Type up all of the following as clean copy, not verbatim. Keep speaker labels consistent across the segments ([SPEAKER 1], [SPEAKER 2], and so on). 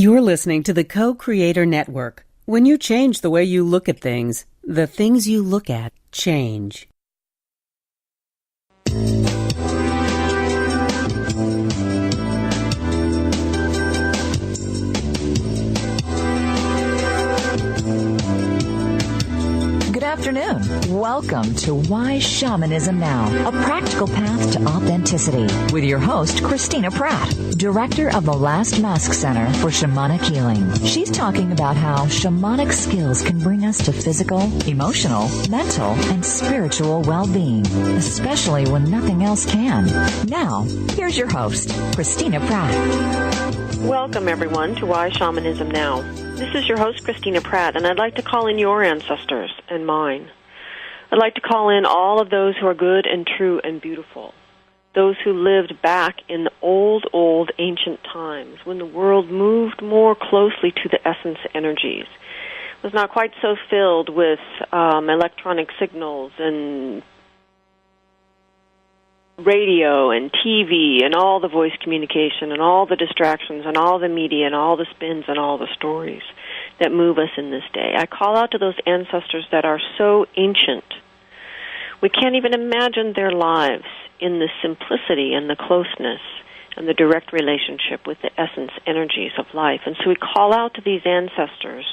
[SPEAKER 1] You're listening to the Co-Creator Network. When you change the way you look at things, the things you look at change.
[SPEAKER 2] Good afternoon. Welcome to Why Shamanism Now, a practical path to authenticity, with your host, Christina Pratt, director of the Last Mask Center for Shamanic Healing. She's talking about how shamanic skills can bring us to physical, emotional, mental, and spiritual well-being, especially when nothing else can. Now, here's your host, Christina Pratt.
[SPEAKER 3] Welcome, everyone, to Why Shamanism Now. This is your host, Christina Pratt, and I'd like to call in your ancestors and mine. I'd like to call in all of those who are good and true and beautiful, those who lived back in the old ancient times when the world moved more closely to the essence energies. It was not quite so filled with electronic signals and radio and TV and all the voice communication and all the distractions and all the media and all the spins and all the stories that move us in this day. I call out to those ancestors that are so ancient. We can't even imagine their lives in the simplicity and the closeness and the direct relationship with the essence energies of life. And so we call out to these ancestors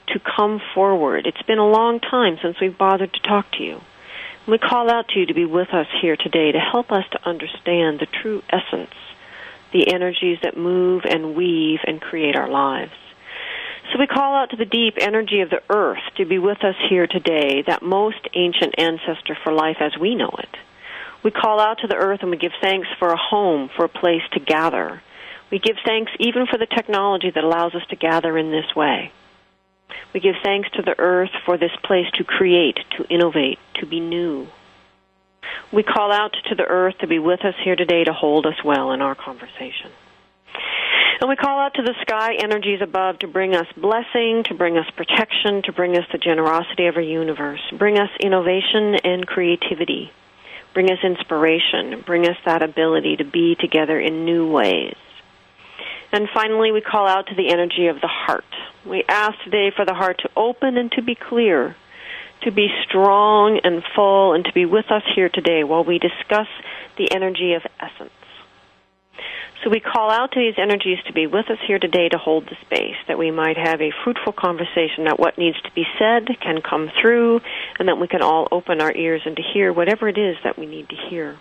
[SPEAKER 3] to come forward. It's been a long time since we've bothered to talk to you. We call out to you to be with us here today to help us to understand the true essence, the energies that move and weave and create our lives. So we call out to the deep energy of the earth to be with us here today, that most ancient ancestor for life as we know it. We call out to the earth and we give thanks for a home, for a place to gather. We give thanks even for the technology that allows us to gather in this way. We give thanks to the earth for this place to create, to innovate, to be new. We call out to the earth to be with us here today to hold us well in our conversation. And we call out to the sky energies above to bring us blessing, to bring us protection, to bring us the generosity of our universe, bring us innovation and creativity, bring us inspiration, bring us that ability to be together in new ways. And finally, we call out to the energy of the heart. We ask today for the heart to open and to be clear, to be strong and full, and to be with us here today while we discuss the energy of essence. So we call out to these energies to be with us here today to hold the space, that we might have a fruitful conversation, that what needs to be said can come through, and that we can all open our ears and to hear whatever it is that we need to hear.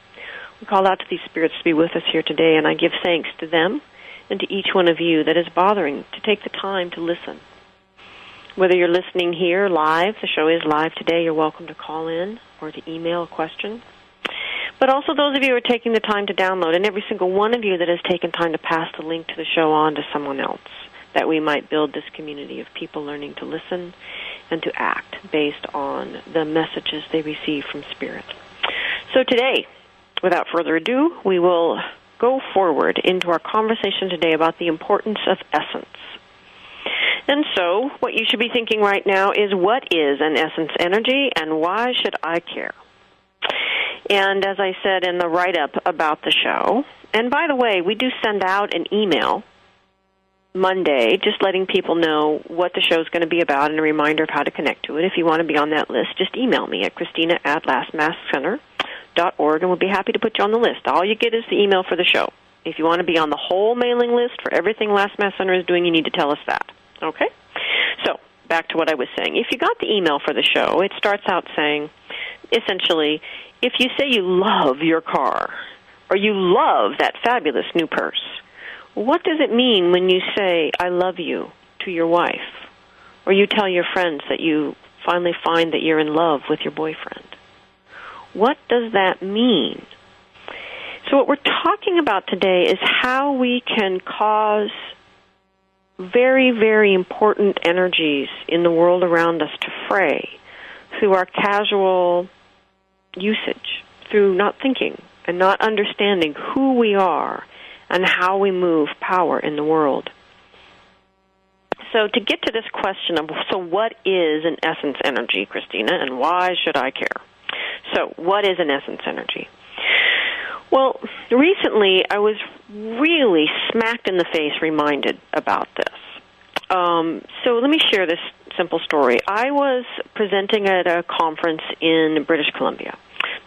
[SPEAKER 3] We call out to these spirits to be with us here today, and I give thanks to them and to each one of you that is bothering to take the time to listen. Whether you're listening here live, the show is live today, you're welcome to call in or to email a question. But also those of you who are taking the time to download, and every single one of you that has taken time to pass the link to the show on to someone else, that we might build this community of people learning to listen and to act based on the messages they receive from Spirit. So today, without further ado, we will go forward into our conversation today about the importance of essence. And so, what you should be thinking right now is, what is an essence energy and why should I care? And as I said in the write-up about the show, and by the way, we do send out an email Monday just letting people know what the show is going to be about and a reminder of how to connect to it. If you want to be on that list, just email me at Christina@lastmaskcenter.org, and we'll be happy to put you on the list. All you get is the email for the show. If you want to be on the whole mailing list for everything Last Mask Center is doing, you need to tell us that. Okay? So, back to what I was saying. If you got the email for the show, it starts out saying, essentially, if you say you love your car or you love that fabulous new purse, what does it mean when you say, I love you to your wife? Or you tell your friends that you finally find that you're in love with your boyfriend? What does that mean? So what we're talking about today is how we can cause very, very important energies in the world around us to fray through our casual usage, through not thinking and not understanding who we are and how we move power in the world. So to get to this question of, so what is an essence energy, Christina, and why should I care? So what is an essence energy? Well, recently I was really smacked in the face reminded about this. So let me share this simple story. I was presenting at a conference in British Columbia.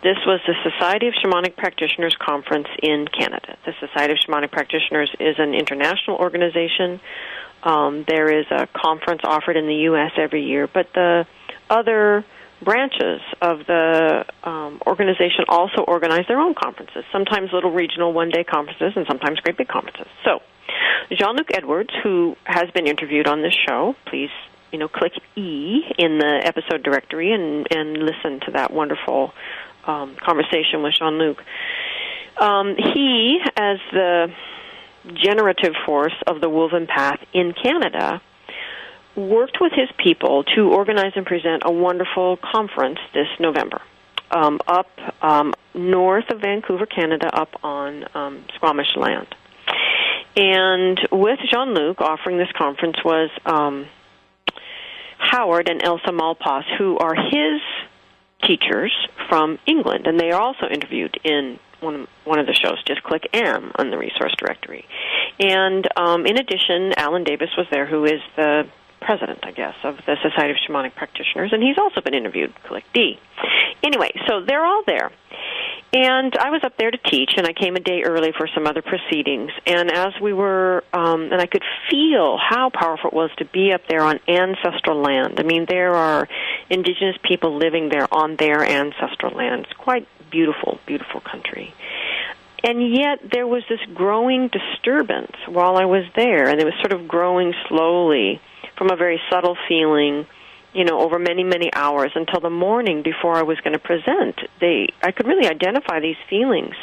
[SPEAKER 3] This was the Society of Shamanic Practitioners Conference in Canada. The Society of Shamanic Practitioners is an international organization. There is a conference offered in the U.S. every year, but the other branches of the organization also organize their own conferences, sometimes little regional one-day conferences and sometimes great big conferences. So Jean-Luc Edwards, who has been interviewed on this show, please click E in the episode directory and listen to that wonderful conversation with Jean-Luc. He, as the generative force of the Woven Path in Canada, worked with his people to organize and present a wonderful conference this November up north of Vancouver, Canada, up on Squamish land. And with Jean-Luc offering this conference was Howard and Elsa Malpass, who are his teachers from England, and they are also interviewed in one of the shows. Just click M on the resource directory. And in addition, Alan Davis was there, who is the president, I guess, of the Society of Shamanic Practitioners, and he's also been interviewed. Click D. Anyway, so they're all there. And I was up there to teach, and I came a day early for some other proceedings. And as we were, and I could feel how powerful it was to be up there on ancestral land. I mean, there are indigenous people living there on their ancestral land. It's quite beautiful, beautiful country. And yet there was this growing disturbance while I was there, and it was sort of growing slowly from a very subtle feeling, over many, many hours until the morning before I was going to present. I could really identify these feelings.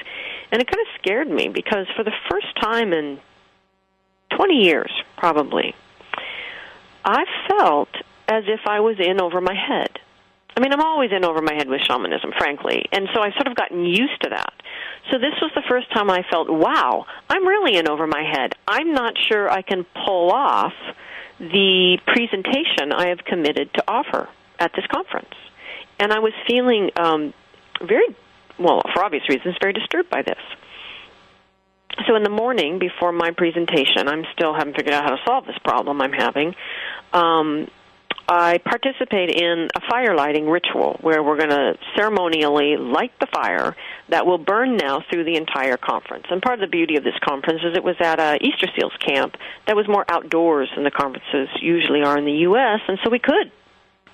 [SPEAKER 3] And it kind of scared me because for the first time in 20 years, probably, I felt as if I was in over my head. I mean, I'm always in over my head with shamanism, frankly, and so I've sort of gotten used to that. So this was the first time I felt, wow, I'm really in over my head. I'm not sure I can pull off the presentation I have committed to offer at this conference. And I was feeling for obvious reasons, very disturbed by this. So in the morning before my presentation, I still haven't figured out how to solve this problem I'm having. I participate in a fire lighting ritual where we're going to ceremonially light the fire that will burn now through the entire conference. And part of the beauty of this conference is it was at a Easter Seals camp that was more outdoors than the conferences usually are in the U.S., and so we could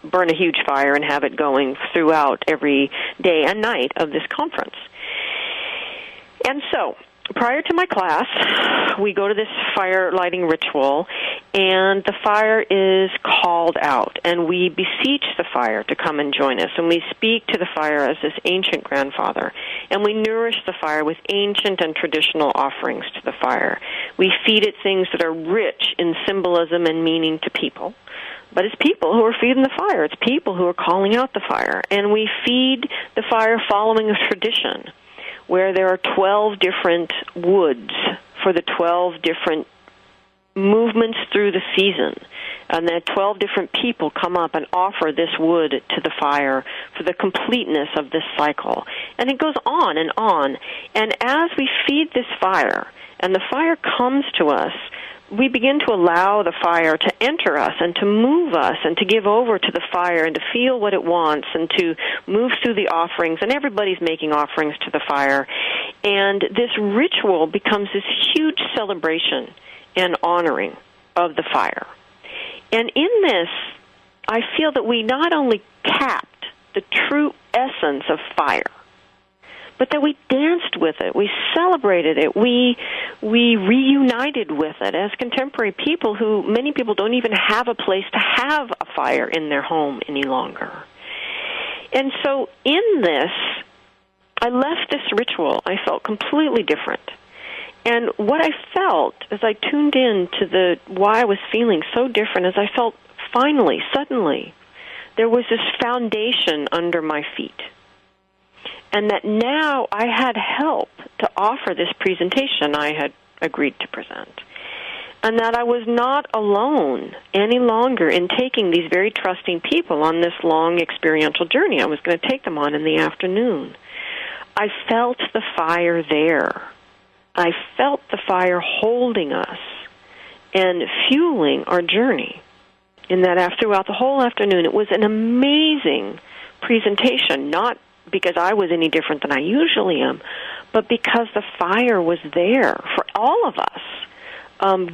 [SPEAKER 3] burn a huge fire and have it going throughout every day and night of this conference. And so prior to my class, we go to this fire lighting ritual, and the fire is called out, and we beseech the fire to come and join us, and we speak to the fire as this ancient grandfather, and we nourish the fire with ancient and traditional offerings to the fire. We feed it things that are rich in symbolism and meaning to people. But it's people who are feeding the fire. It's people who are calling out the fire. And we feed the fire following a tradition where there are 12 different woods for the 12 different movements through the season. And that 12 different people come up and offer this wood to the fire for the completeness of this cycle. And it goes on and on. And as we feed this fire, and the fire comes to us, we begin to allow the fire to enter us and to move us and to give over to the fire and to feel what it wants and to move through the offerings. And everybody's making offerings to the fire. And this ritual becomes this huge celebration and honoring of the fire. And in this, I feel that we not only tapped the true essence of fire, but that we danced with it, we celebrated it, we reunited with it as contemporary people who, many people don't even have a place to have a fire in their home any longer. And so in this, I left this ritual, I felt completely different. And what I felt as I tuned in to why I was feeling so different is I felt finally, suddenly, there was this foundation under my feet. And that now I had help to offer this presentation I had agreed to present. And that I was not alone any longer in taking these very trusting people on this long experiential journey I was going to take them on in the afternoon. I felt the fire there. I felt the fire holding us and fueling our journey. In that, throughout the whole afternoon, it was an amazing presentation, not because I was any different than I usually am, but because the fire was there for all of us,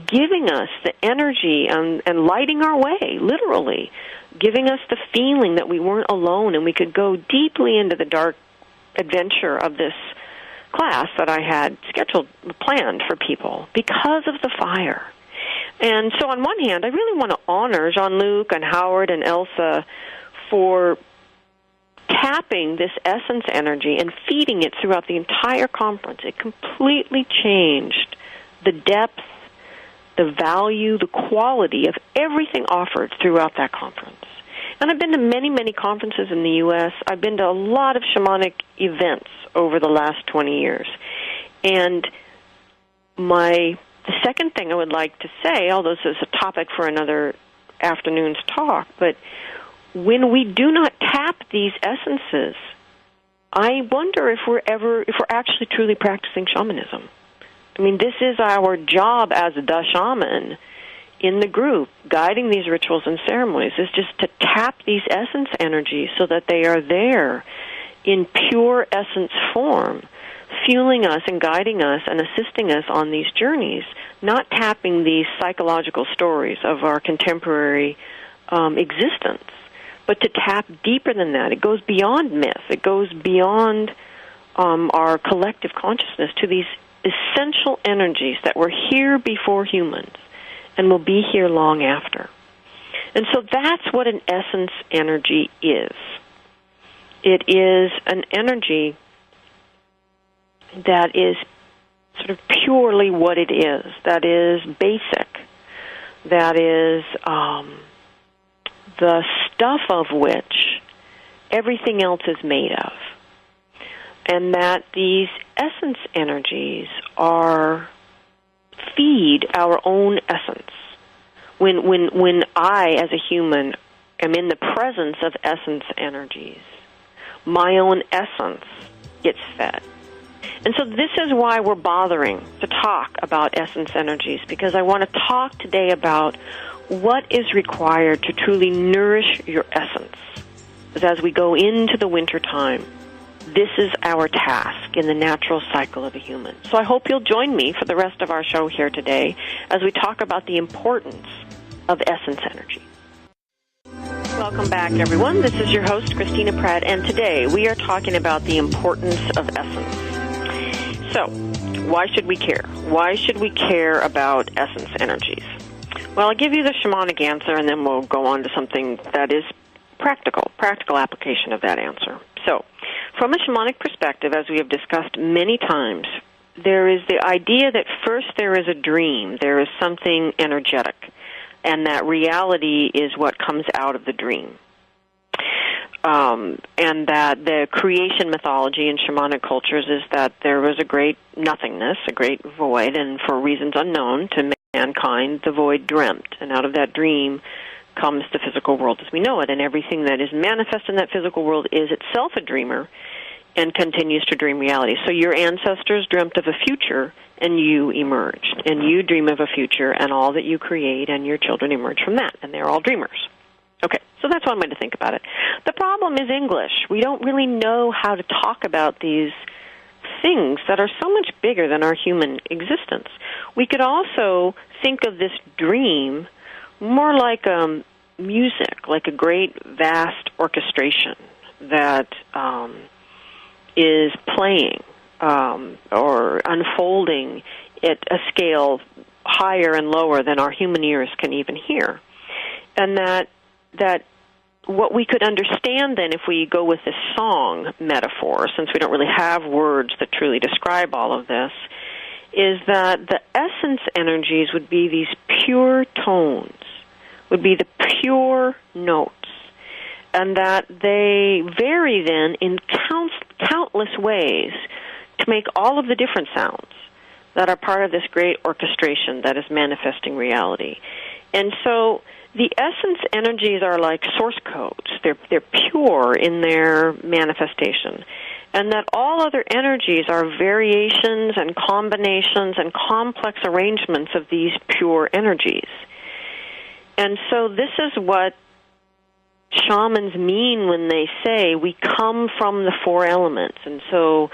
[SPEAKER 3] giving us the energy and lighting our way, literally, giving us the feeling that we weren't alone and we could go deeply into the dark adventure of this class that I had planned for people because of the fire. And so on one hand, I really want to honor Jean-Luc and Howard and Elsa for tapping this essence energy and feeding it throughout the entire conference. It completely changed the depth, the value, the quality of everything offered throughout that conference. And I've been to many, many conferences in the U.S. I've been to a lot of shamanic events over the last 20 years. And the second thing I would like to say, although this is a topic for another afternoon's talk, but when we do not tap these essences, I wonder if we're actually truly practicing shamanism. I mean, this is our job as the shaman in the group, guiding these rituals and ceremonies, is just to tap these essence energies so that they are there in pure essence form, fueling us and guiding us and assisting us on these journeys, not tapping these psychological stories of our contemporary existence, but to tap deeper than that. It goes beyond myth. It goes beyond our collective consciousness to these essential energies that were here before humans and will be here long after. And so that's what an essence energy is. It is an energy that is sort of purely what it is, that is basic, that is the stuff of which everything else is made of, and that these essence energies feed our own essence. When I, as a human, am in the presence of essence energies, my own essence gets fed. And so this is why we're bothering to talk about essence energies, because I want to talk today about what is required to truly nourish your essence. As we go into the winter time, this is our task in the natural cycle of a human. So I hope you'll join me for the rest of our show here today as we talk about the importance of essence energy. Welcome back, everyone. This is your host, Christina Pratt, and today we are talking about the importance of essence. So, why should we care? Why should we care about essence energies? Well, I'll give you the shamanic answer, and then we'll go on to something that is practical application of that answer. So, from a shamanic perspective, as we have discussed many times, there is the idea that first there is a dream, there is something energetic, and that reality is what comes out of the dream. And that the creation mythology in shamanic cultures is that there was a great nothingness, a great void, and for reasons unknown to mankind, the void dreamt. And out of that dream comes the physical world as we know it, and everything that is manifest in that physical world is itself a dreamer and continues to dream reality. So your ancestors dreamt of a future, and you emerged. And you dream of a future, and all that you create and your children emerge from that, and they're all dreamers. Okay, so that's one way to think about it. The problem is English. We don't really know how to talk about these things that are so much bigger than our human existence. We could also think of this dream more like music, like a great, vast orchestration that is playing or unfolding at a scale higher and lower than our human ears can even hear. And that what we could understand then if we go with this song metaphor, since we don't really have words that truly describe all of this, is that the essence energies would be these pure tones, would be the pure notes, and that they vary then in countless ways to make all of the different sounds that are part of this great orchestration that is manifesting reality. And so the essence energies are like source codes. They're pure in their manifestation. and that all other energies are variations and combinations and complex arrangements of these pure energies. And so this is what shamans mean when they say we come from the four elements. And so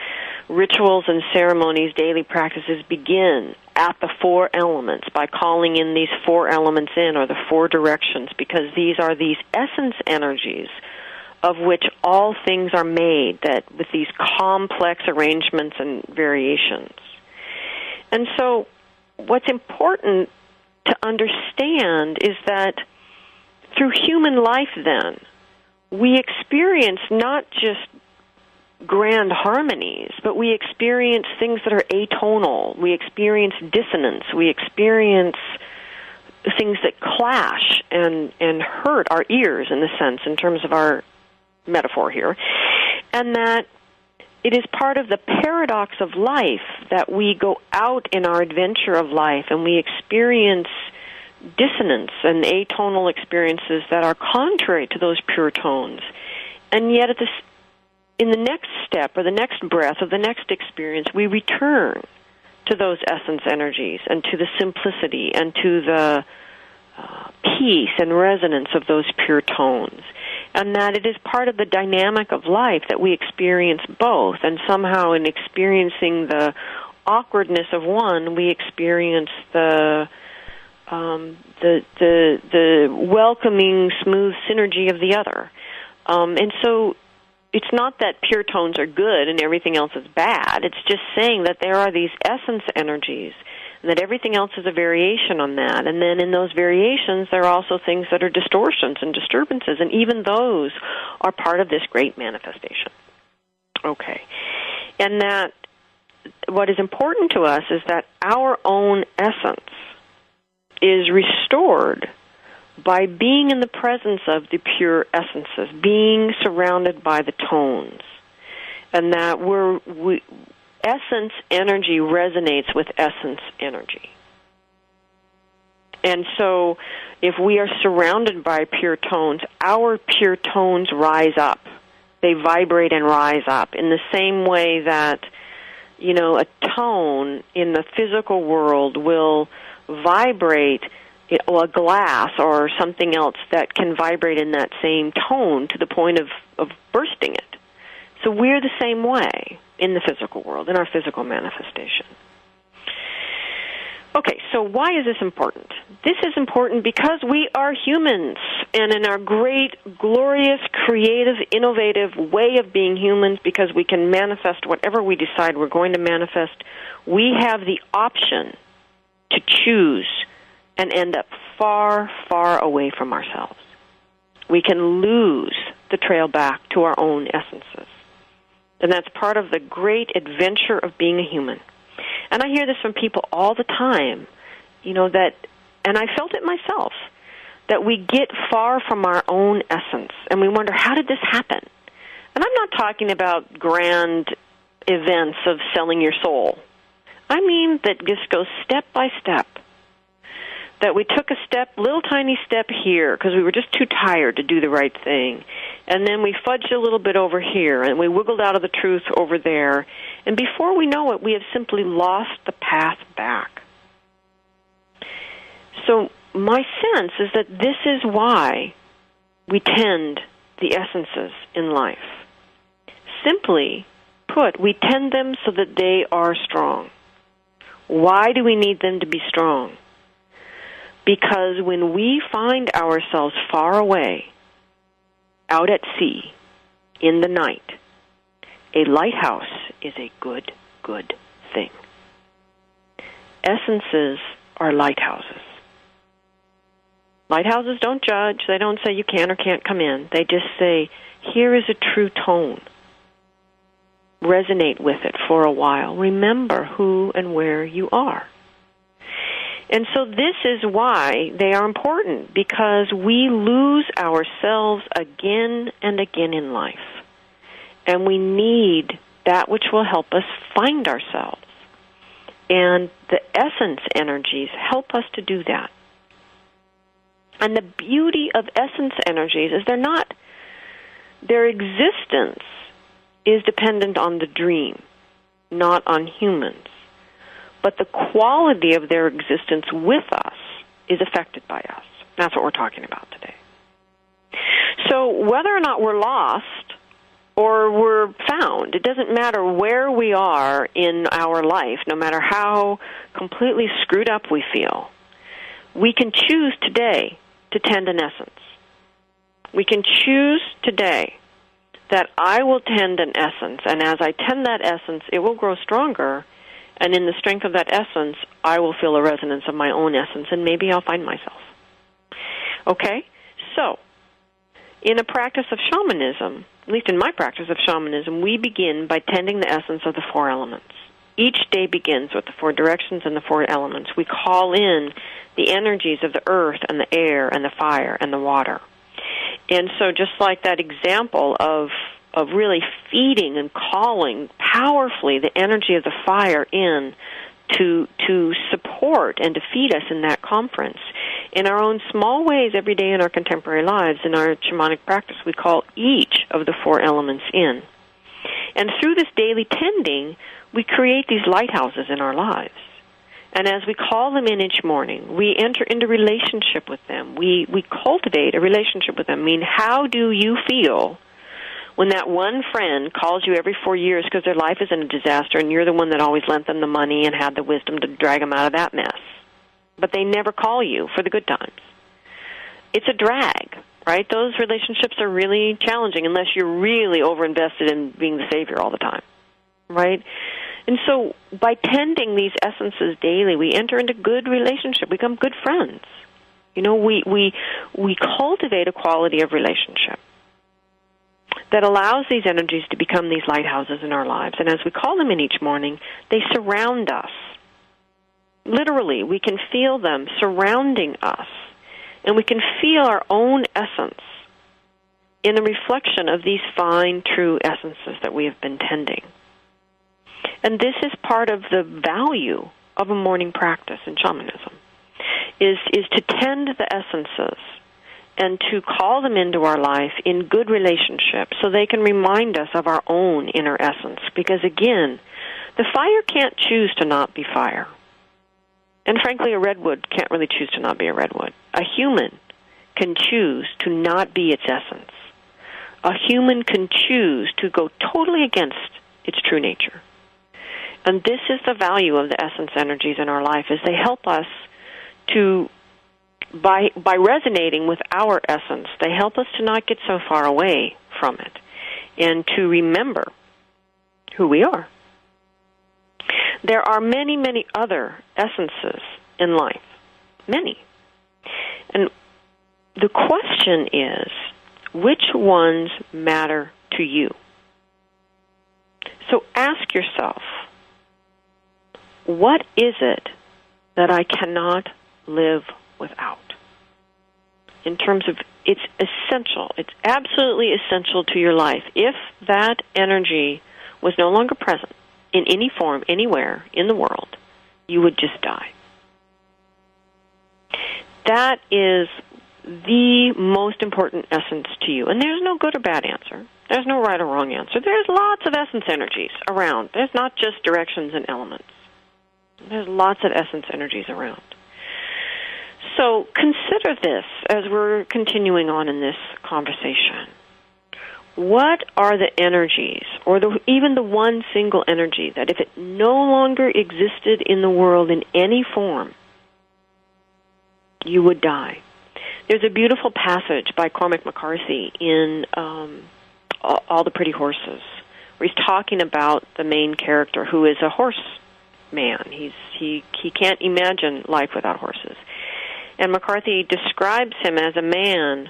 [SPEAKER 3] rituals and ceremonies, daily practices begin at the four elements by calling in these four elements in, or the four directions, because these are these essence energies of which all things are made, that with these complex arrangements and variations. And so what's important to understand is that through human life then, we experience not just grand harmonies, but we experience things that are atonal. We experience dissonance. We experience things that clash and hurt our ears, in a sense, in terms of our metaphor here. And that it is part of the paradox of life that we go out in our adventure of life and we experience dissonance and atonal experiences that are contrary to those pure tones. And yet in the next step, or the next breath, or the next experience, we return to those essence energies and to the simplicity and to the peace and resonance of those pure tones. And that it is part of the dynamic of life that we experience both, and somehow in experiencing the awkwardness of one, we experience the welcoming, smooth synergy of the other. And so it's not that pure tones are good and everything else is bad. It's just saying that there are these essence energies, and that everything else is a variation on that. And then in those variations, there are also things that are distortions and disturbances, and even those are part of this great manifestation. Okay. And that what is important to us is that our own essence is restored by being in the presence of the pure essences, being surrounded by the tones, and that essence energy resonates with essence energy. And so if we are surrounded by pure tones, our pure tones rise up. They vibrate and rise up in the same way that, a tone in the physical world will vibrate, a glass or something else that can vibrate in that same tone to the point of bursting it. So we're the same way in the physical world, in our physical manifestation. Okay, so why is this important? This is important because we are humans, and in our great, glorious, creative, innovative way of being humans, because we can manifest whatever we decide we're going to manifest, we have the option to choose and end up far, far away from ourselves. We can lose the trail back to our own essences. And that's part of the great adventure of being a human. And I hear this from people all the time, that, and I felt it myself, that we get far from our own essence, and we wonder, how did this happen? And I'm not talking about grand events of selling your soul. I mean that this goes step by step. That we took a little tiny step here because we were just too tired to do the right thing. And then we fudged a little bit over here, and we wiggled out of the truth over there. And before we know it, we have simply lost the path back. So my sense is that this is why we tend the essences in life. Simply put, we tend them so that they are strong. Why do we need them to be strong? Because when we find ourselves far away, out at sea, in the night, a lighthouse is a good, good thing. Essences are lighthouses. Lighthouses don't judge. They don't say you can or can't come in. They just say, here is a true tone. Resonate with it for a while. Remember who and where you are. And so this is why they are important, because we lose ourselves again and again in life. And we need that which will help us find ourselves. And the essence energies help us to do that. And the beauty of essence energies is their existence is dependent on the dream, not on humans. But the quality of their existence with us is affected by us. That's what we're talking about today. So whether or not we're lost or we're found, it doesn't matter where we are in our life, no matter how completely screwed up we feel, we can choose today to tend an essence. We can choose today that I will tend an essence, and as I tend that essence, it will grow stronger, and in the strength of that essence, I will feel a resonance of my own essence, and maybe I'll find myself. Okay? So, in a practice of shamanism, at least in my practice of shamanism, we begin by tending the essence of the four elements. Each day begins with the four directions and the four elements. We call in the energies of the earth and the air and the fire and the water. And so just like that example of really feeding and calling powerfully the energy of the fire in to support and to feed us in that conference, in our own small ways every day in our contemporary lives, in our shamanic practice, we call each of the four elements in. And through this daily tending, we create these lighthouses in our lives. And as we call them in each morning, we enter into relationship with them. We cultivate a relationship with them. I mean, how do you feel when that one friend calls you every 4 years because their life is in a disaster and you're the one that always lent them the money and had the wisdom to drag them out of that mess? But they never call you for the good times. It's a drag, right? Those relationships are really challenging unless you're really overinvested in being the savior all the time, right? And so by tending these essences daily, we enter into good relationship, become good friends. You know, we cultivate a quality of relationship that allows these energies to become these lighthouses in our lives. And as we call them in each morning, they surround us. Literally, we can feel them surrounding us, and we can feel our own essence in the reflection of these fine, true essences that we have been tending. And this is part of the value of a morning practice in shamanism, is to tend the essences and to call them into our life in good relationship so they can remind us of our own inner essence. Because, again, the fire can't choose to not be fire. And frankly, a redwood can't really choose to not be a redwood. A human can choose to not be its essence. A human can choose to go totally against its true nature. And this is the value of the essence energies in our life, is they help us to, by resonating with our essence, they help us to not get so far away from it and to remember who we are. There are many, many other essences in life. Many. And the question is, which ones matter to you? So ask yourself, what is it that I cannot live without? In terms of, it's essential. It's absolutely essential to your life. If that energy was no longer present in any form, anywhere in the world, you would just die. That is the most important essence to you. And there's no good or bad answer. There's no right or wrong answer. There's lots of essence energies around. There's not just directions and elements. There's lots of essence energies around. So consider this as we're continuing on in this conversation. What are the energies, or even the one single energy, that if it no longer existed in the world in any form, you would die? There's a beautiful passage by Cormac McCarthy in All the Pretty Horses, where he's talking about the main character who is a horse man. He can't imagine life without horses. And McCarthy describes him as a man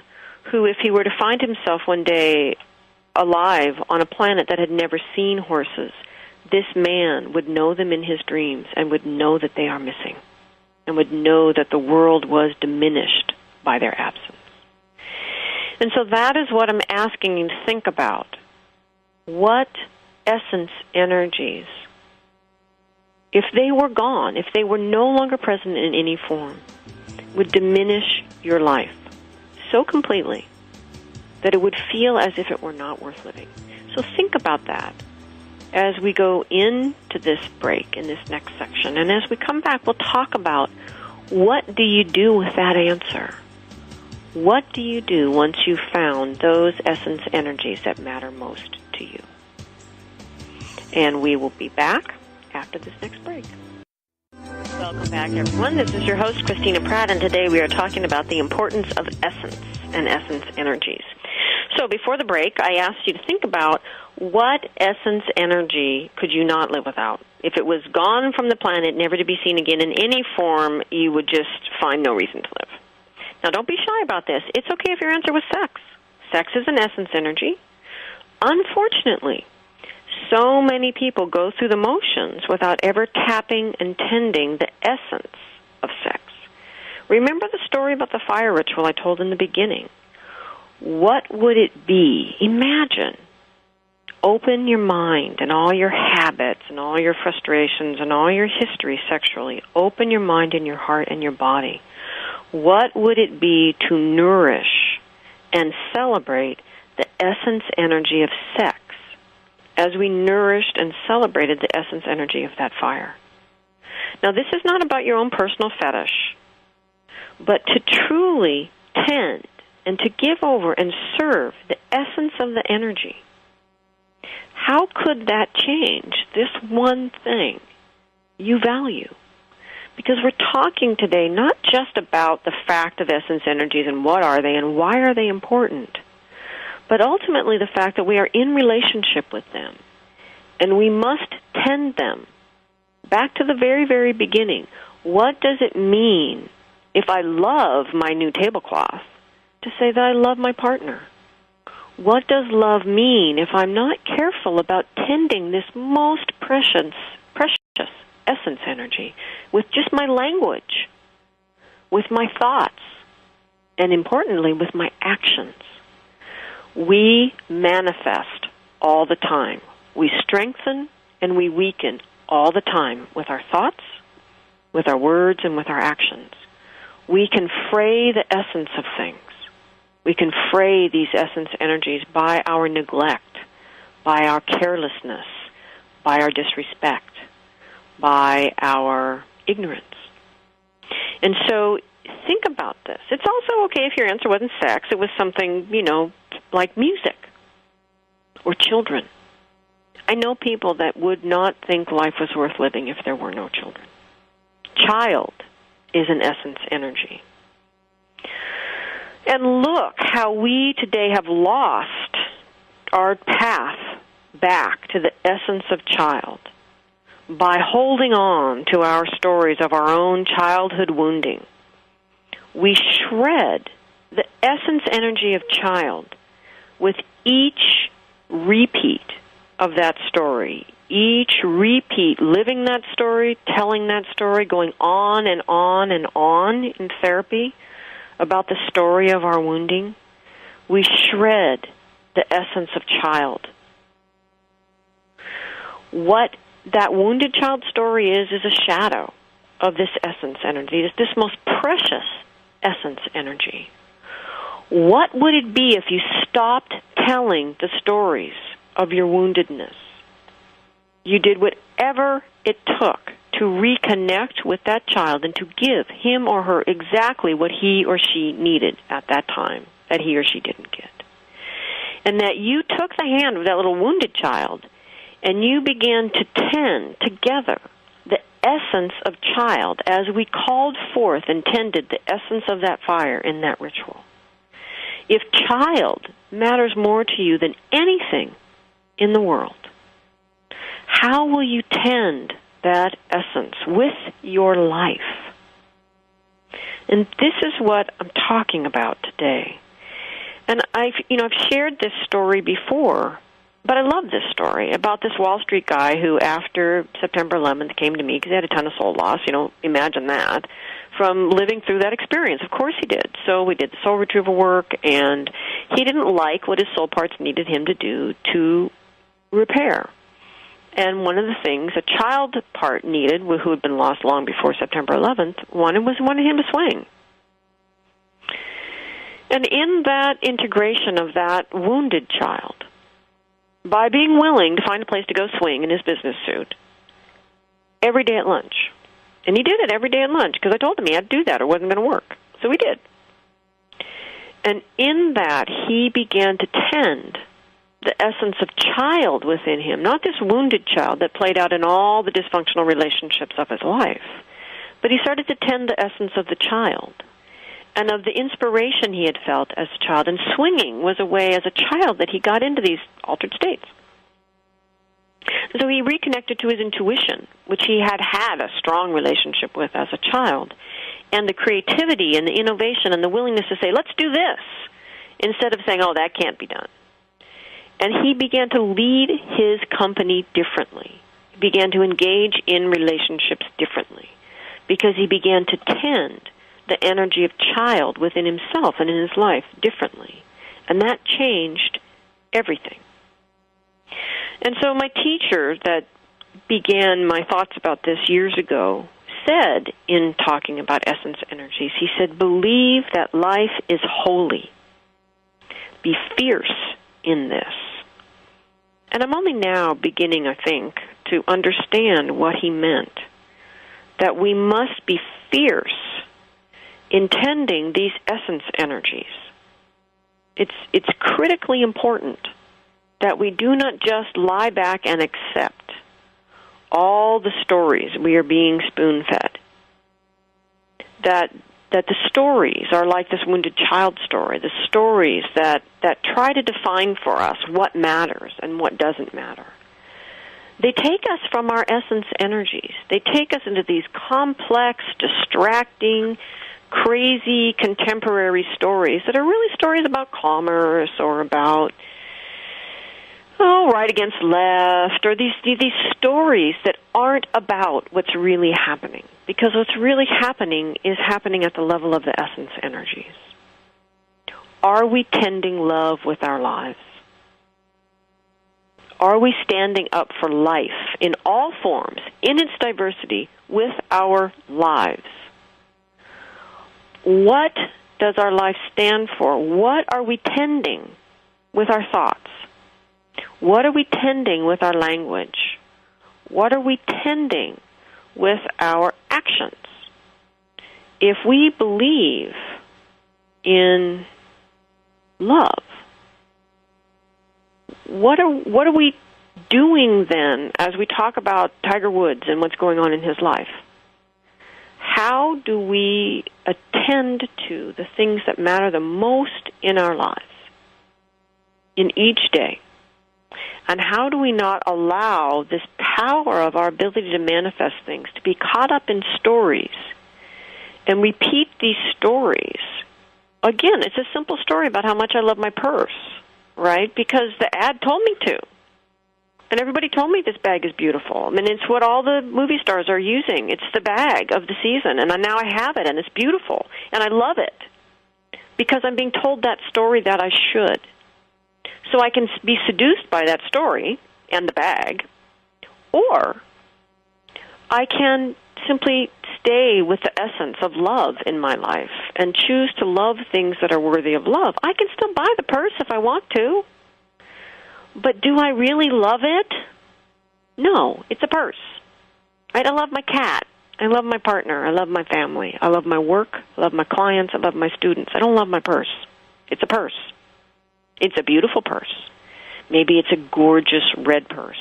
[SPEAKER 3] who, if he were to find himself one day alive on a planet that had never seen horses, this man would know them in his dreams and would know that they are missing and would know that the world was diminished by their absence. And so that is what I'm asking you to think about. What essence energies, if they were gone, if they were no longer present in any form, would diminish your life so completely that it would feel as if it were not worth living? So think about that as we go into this break in this next section. And as we come back, we'll talk about what do you do with that answer? What do you do once you've found those essence energies that matter most to you? And we will be back after this next break. Welcome back, everyone. This is your host, Christina Pratt, and today we are talking about the importance of essence and essence energies. So before the break, I asked you to think about what essence energy could you not live without? If it was gone from the planet, never to be seen again in any form, you would just find no reason to live. Now, don't be shy about this. It's okay if your answer was sex. Sex is an essence energy. Unfortunately, so many people go through the motions without ever tapping and tending the essence of sex. Remember the story about the fire ritual I told in the beginning? What would it be? Imagine. Open your mind and all your habits and all your frustrations and all your history sexually. Open your mind and your heart and your body. What would it be to nourish and celebrate the essence energy of sex as we nourished and celebrated the essence energy of that fire? Now, this is not about your own personal fetish, but to truly tend and to give over and serve the essence of the energy. How could that change this one thing you value? Because we're talking today not just about the fact of essence energies and what are they and why are they important, but ultimately the fact that we are in relationship with them and we must tend them. Back to the very, very beginning. What does it mean if I love my new tablecloth to say that I love my partner? What does love mean if I'm not careful about tending this most precious essence energy with just my language, with my thoughts, and importantly, with my actions? We manifest all the time. We strengthen and we weaken all the time with our thoughts, with our words, and with our actions. We can fray the essence of things. We can fray these essence energies by our neglect, by our carelessness, by our disrespect, by our ignorance. And so think about this. It's also okay if your answer wasn't sex. It was something, like music or children. I know people that would not think life was worth living if there were no children. Child is an essence energy. And look how we today have lost our path back to the essence of child by holding on to our stories of our own childhood wounding. We shred the essence energy of child with each repeat of that story, each repeat, living that story, telling that story, going on and on and on in therapy about the story of our wounding. We shred the essence of child. What that wounded child story is a shadow of this essence energy, this most precious essence energy. What would it be if you stopped telling the stories of your woundedness? You did whatever it took to reconnect with that child and to give him or her exactly what he or she needed at that time that he or she didn't get. And that you took the hand of that little wounded child and you began to tend together the essence of child as we called forth and tended the essence of that fire in that ritual. If child matters more to you than anything in the world, how will you tend that essence with your life? And this is what I'm talking about today. And I've shared this story before, but I love this story about this Wall Street guy who, after September 11th, came to me because he had a ton of soul loss. Imagine that, from living through that experience. Of course he did. So we did the soul retrieval work, and he didn't like what his soul parts needed him to do to repair. And one of the things a child part needed, who had been lost long before September 11th, wanted him to swing. And in that integration of that wounded child, by being willing to find a place to go swing in his business suit every day at lunch. And he did it every day at lunch because I told him he had to do that or it wasn't going to work. So he did. And in that, he began to tend the essence of child within him, not this wounded child that played out in all the dysfunctional relationships of his life, but he started to tend the essence of the child and of the inspiration he had felt as a child. And swinging was a way as a child that he got into these altered states. So he reconnected to his intuition, which he had had a strong relationship with as a child, and the creativity and the innovation and the willingness to say, let's do this, instead of saying, oh, that can't be done. And he began to lead his company differently. He began to engage in relationships differently because he began to tend the energy of child within himself and in his life differently. And that changed everything. And so my teacher that began my thoughts about this years ago said in talking about essence energies, he said, believe that life is holy. Be fierce in this. And I'm only now beginning, I think, to understand what he meant, that we must be fierce in tending these essence energies. It's critically important that we do not just lie back and accept all the stories we are being spoon-fed. That the stories are like this wounded child story, the stories that try to define for us what matters and what doesn't matter. They take us from our essence energies. They take us into these complex, distracting, crazy, contemporary stories that are really stories about commerce or about right against left, or these stories that aren't about what's really happening. Because what's really happening is happening at the level of the essence energies. Are we tending love with our lives? Are we standing up for life in all forms, in its diversity, with our lives? What does our life stand for? What are we tending with our thoughts? What are we tending with our language? What are we tending with our actions? If we believe in love, what are we doing then as we talk about Tiger Woods and what's going on in his life? How do we attend to the things that matter the most in our lives, in each day? And how do we not allow this power of our ability to manifest things to be caught up in stories and repeat these stories? Again, it's a simple story about how much I love my purse, right? Because the ad told me to. And everybody told me this bag is beautiful. I mean, it's what all the movie stars are using. It's the bag of the season. And now I have it, and it's beautiful. And I love it because I'm being told that story that I should. So I can be seduced by that story and the bag, or I can simply stay with the essence of love in my life and choose to love things that are worthy of love. I can still buy the purse if I want to, but do I really love it? No, it's a purse. Right? I love my cat. I love my partner. I love my family. I love my work. I love my clients. I love my students. I don't love my purse. It's a purse. It's a beautiful purse. Maybe it's a gorgeous red purse.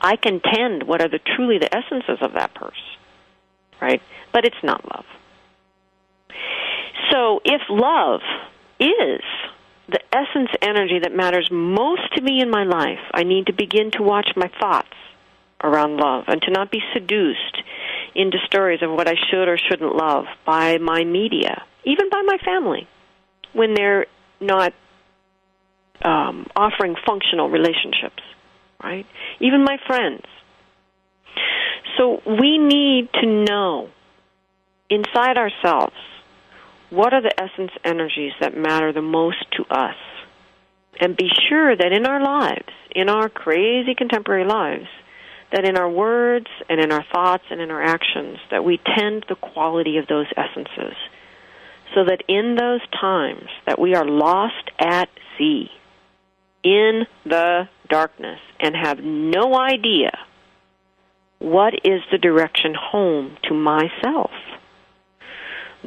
[SPEAKER 3] I can tend what are truly the essences of that purse, right? But it's not love. So if love is the essence energy that matters most to me in my life, I need to begin to watch my thoughts around love and to not be seduced into stories of what I should or shouldn't love by my media, even by my family, when they're not offering functional relationships, right? Even my friends. So we need to know inside ourselves what are the essence energies that matter the most to us, and be sure that in our lives, in our crazy contemporary lives, that in our words and in our thoughts and in our actions, that we tend the quality of those essences, so that in those times that we are lost at sea, in the darkness and have no idea what is the direction home to myself.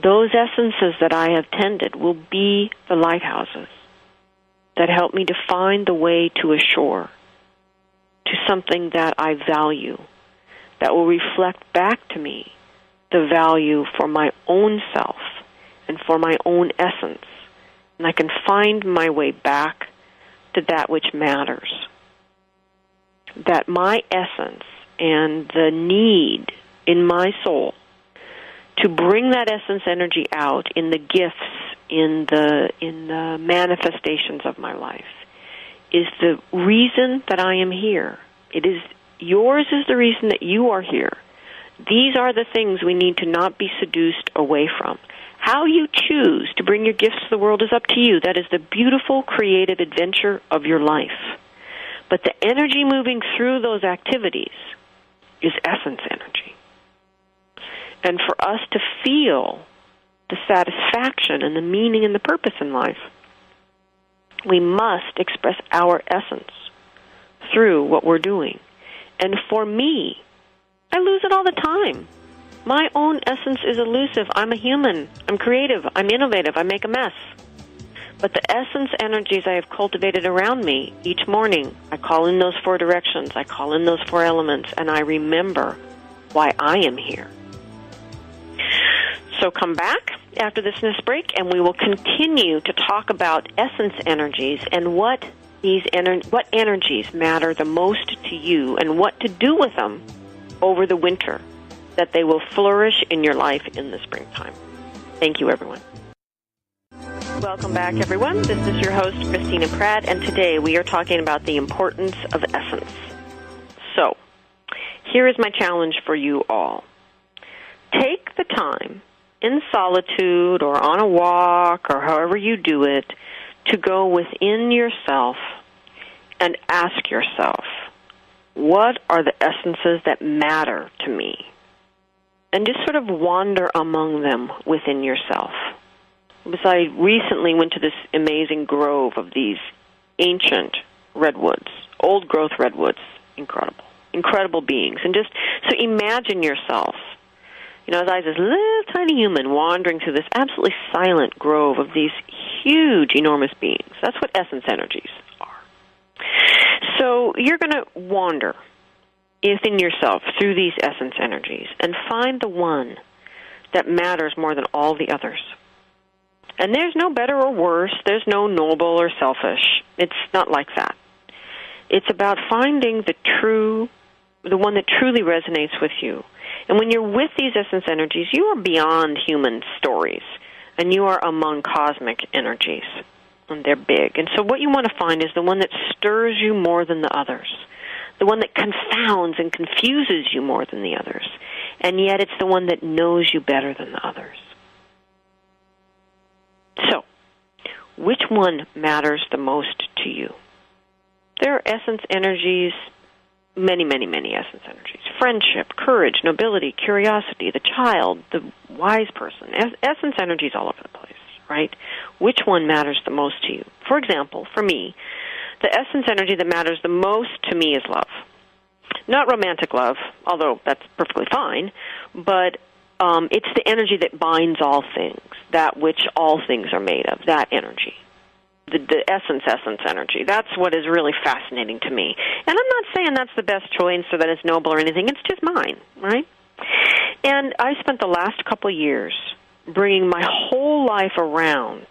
[SPEAKER 3] Those essences that I have tended will be the lighthouses that help me to find the way to a shore, to something that I value, that will reflect back to me the value for my own self and for my own essence. And I can find my way back to that which matters. That my essence and the need in my soul to bring that essence energy out in the gifts, in the manifestations of my life, is the reason that I am here. Yours is the reason that you are here. These are the things we need to not be seduced away from. How you choose to bring your gifts to the world is up to you. That is the beautiful, creative adventure of your life. But the energy moving through those activities is essence energy. And for us to feel the satisfaction and the meaning and the purpose in life, we must express our essence through what we're doing. And for me, I lose it all the time. My own essence is elusive. I'm a human. I'm creative. I'm innovative. I make a mess. But the essence energies I have cultivated around me each morning, I call in those 4 directions, I call in those 4 elements, and I remember why I am here. So come back after this next break, and we will continue to talk about essence energies and what energies matter the most to you and what to do with them over the winter, that they will flourish in your life in the springtime. Thank you, everyone. Welcome back, everyone. This is your host, Christina Pratt, and today we are talking about the importance of essence. So, here is my challenge for you all. Take the time in solitude or on a walk or however you do it to go within yourself and ask yourself, what are the essences that matter to me? And just sort of wander among them within yourself. Because I recently went to this amazing grove of these ancient redwoods, old-growth redwoods, incredible beings. And just so imagine yourself, as I was this little tiny human wandering through this absolutely silent grove of these huge, enormous beings. That's what essence energies are. So you're going to wander within yourself through these essence energies and find the one that matters more than all the others. And there's no better or worse. There's no noble or selfish. It's not like that. It's about finding the one that truly resonates with you. And when you're with these essence energies, you are beyond human stories, and you are among cosmic energies, and they're big. And so what you want to find is the one that stirs you more than the others, the one that confounds and confuses you more than the others, and yet it's the one that knows you better than the others. So, which one matters the most to you? There are essence energies, many, many, many essence energies. Friendship, courage, nobility, curiosity, the child, the wise person. Essence energies all over the place, right? Which one matters the most to you? For example, for me, the essence energy that matters the most to me is love. Not romantic love, although that's perfectly fine, but it's the energy that binds all things, that which all things are made of, that energy. The essence energy. That's what is really fascinating to me. And I'm not saying that's the best choice or that it's noble or anything. It's just mine, right? And I spent the last couple of years bringing my whole life around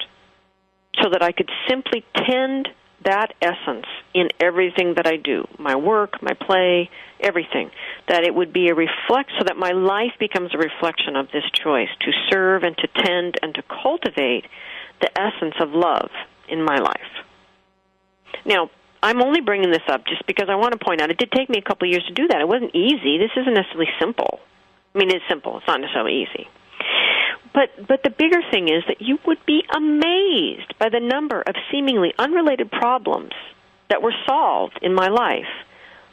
[SPEAKER 3] so that I could simply tend that essence in everything that I do, my work, my play, everything, that it would be so that my life becomes a reflection of this choice to serve and to tend and to cultivate the essence of love in my life. Now, I'm only bringing this up just because I want to point out it did take me a couple of years to do that. It wasn't easy. This isn't necessarily simple. I mean, it's simple. It's not necessarily easy. But the bigger thing is that you would be amazed by the number of seemingly unrelated problems that were solved in my life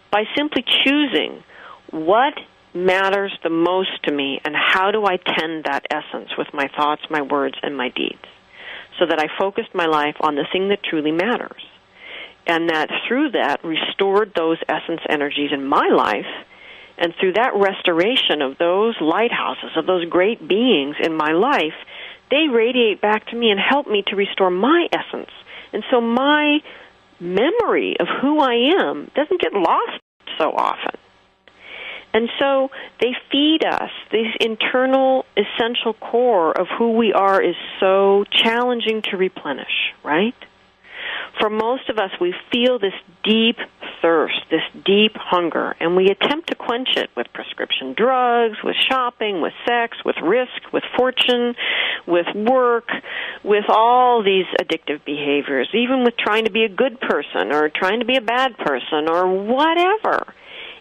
[SPEAKER 3] by simply choosing what matters the most to me and how do I tend that essence with my thoughts, my words, and my deeds, so that I focused my life on the thing that truly matters. and that through that restored those essence energies in my life, and through that restoration of those lighthouses, of those great beings in my life, they radiate back to me and help me to restore my essence. And so my memory of who I am doesn't get lost so often. And so they feed us. This internal essential core of who we are is so challenging to replenish, right? For most of us, we feel this deep thirst, this deep hunger, and we attempt to quench it with prescription drugs, with shopping, with sex, with risk, with fortune, with work, with all these addictive behaviors, even with trying to be a good person or trying to be a bad person or whatever.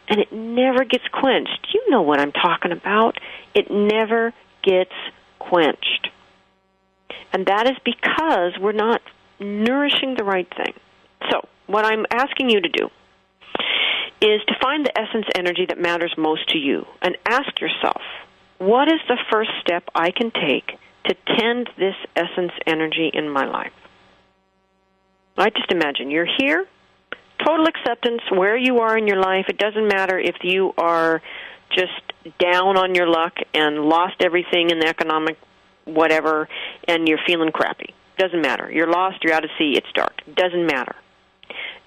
[SPEAKER 3] And it never gets quenched. You know what I'm talking about. It never gets quenched. And that is because we're not nourishing the right thing. So what I'm asking you to do is to find the essence energy that matters most to you and ask yourself, what is the first step I can take to tend this essence energy in my life? I just imagine you're here, total acceptance where you are in your life. It doesn't matter if you are just down on your luck and lost everything in the economic whatever and you're feeling crappy. Doesn't matter. You're lost, you're out at sea, it's dark. Doesn't matter.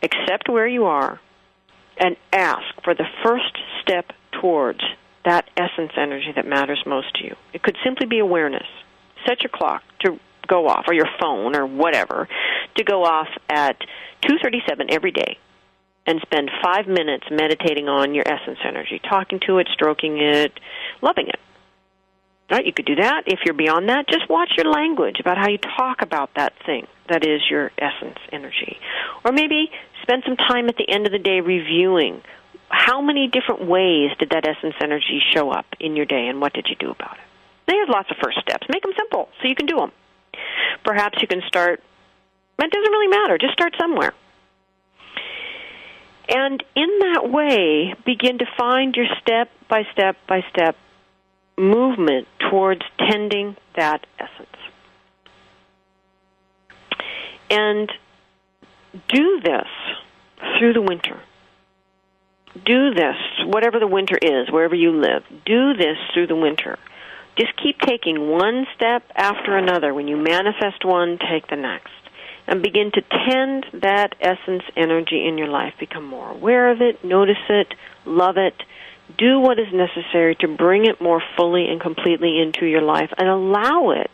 [SPEAKER 3] Accept where you are and ask for the first step towards that essence energy that matters most to you. It could simply be awareness. Set your clock to go off, or your phone, or whatever, to go off at 2:37 every day and spend 5 minutes meditating on your essence energy, talking to it, stroking it, loving it. Right, you could do that. If you're beyond that, just watch your language about how you talk about that thing that is your essence energy. Or maybe spend some time at the end of the day reviewing how many different ways did that essence energy show up in your day and what did you do about it. There's lots of first steps. Make them simple so you can do them. Perhaps you can start, it doesn't really matter, just start somewhere. And in that way, begin to find your step-by-step-by-step movement towards tending that essence. And do this through the winter. Do this, whatever the winter is, wherever you live. Do this through the winter. Just keep taking one step after another. When you manifest one, take the next. And begin to tend that essence energy in your life. Become more aware of it, notice it, love it. Do what is necessary to bring it more fully and completely into your life and allow it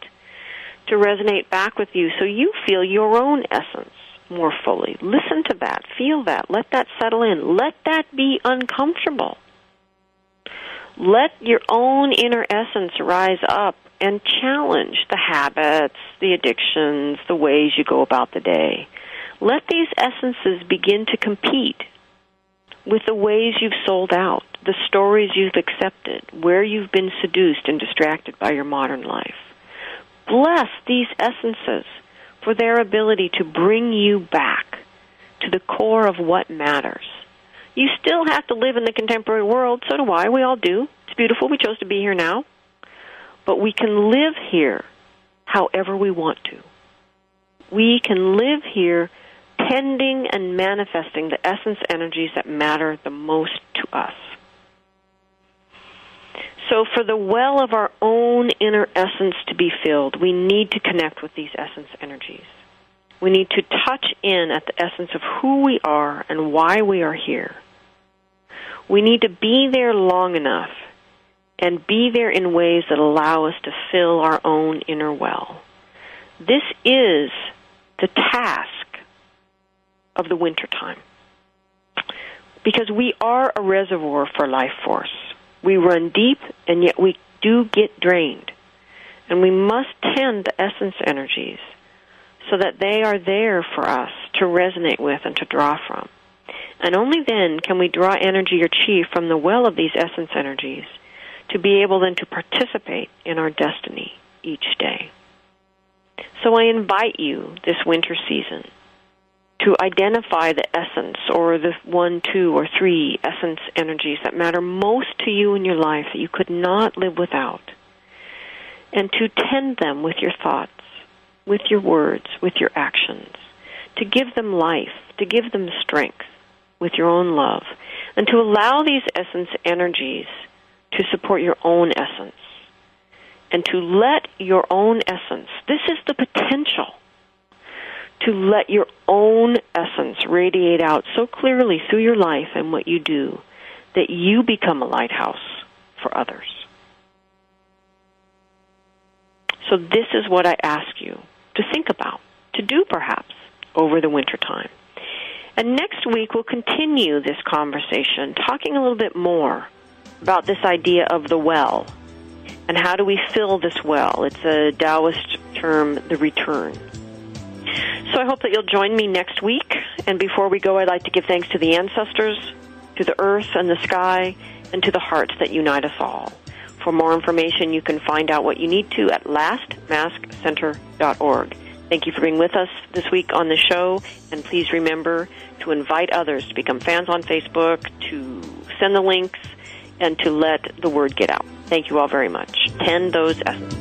[SPEAKER 3] to resonate back with you so you feel your own essence more fully. Listen to that. Feel that. Let that settle in. Let that be uncomfortable. Let your own inner essence rise up and challenge the habits, the addictions, the ways you go about the day. Let these essences begin to compete with the ways you've sold out, the stories you've accepted, where you've been seduced and distracted by your modern life. Bless these essences for their ability to bring you back to the core of what matters. You still have to live in the contemporary world, so do I. We all do. It's beautiful. We chose to be here now. But we can live here however we want to. We can live here tending and manifesting the essence energies that matter the most to us. So for the well of our own inner essence to be filled, we need to connect with these essence energies. We need to touch in at the essence of who we are and why we are here. We need to be there long enough and be there in ways that allow us to fill our own inner well. This is the task of the wintertime, because we are a reservoir for life force. We run deep, and yet we do get drained. And we must tend the essence energies so that they are there for us to resonate with and to draw from. And only then can we draw energy or chi from the well of these essence energies to be able then to participate in our destiny each day. So I invite you this winter season to identify the essence or the 1, 2, or 3 essence energies that matter most to you in your life that you could not live without, and to tend them with your thoughts, with your words, with your actions, to give them life, to give them strength with your own love, and to allow these essence energies to support your own essence, and to let your own essence, this is the potential, to let your own essence radiate out so clearly through your life and what you do that you become a lighthouse for others. So this is what I ask you to think about, to do perhaps over the wintertime. And next week we'll continue this conversation, talking a little bit more about this idea of the well and how do we fill this well. It's a Taoist term, the return. So I hope that you'll join me next week. And before we go, I'd like to give thanks to the ancestors, to the earth and the sky, and to the hearts that unite us all. For more information, you can find out what you need to at lastmaskcenter.org. Thank you for being with us this week on the show, and please remember to invite others to become fans on Facebook, to send the links, and to let the word get out. Thank you all very much. Tend those essence.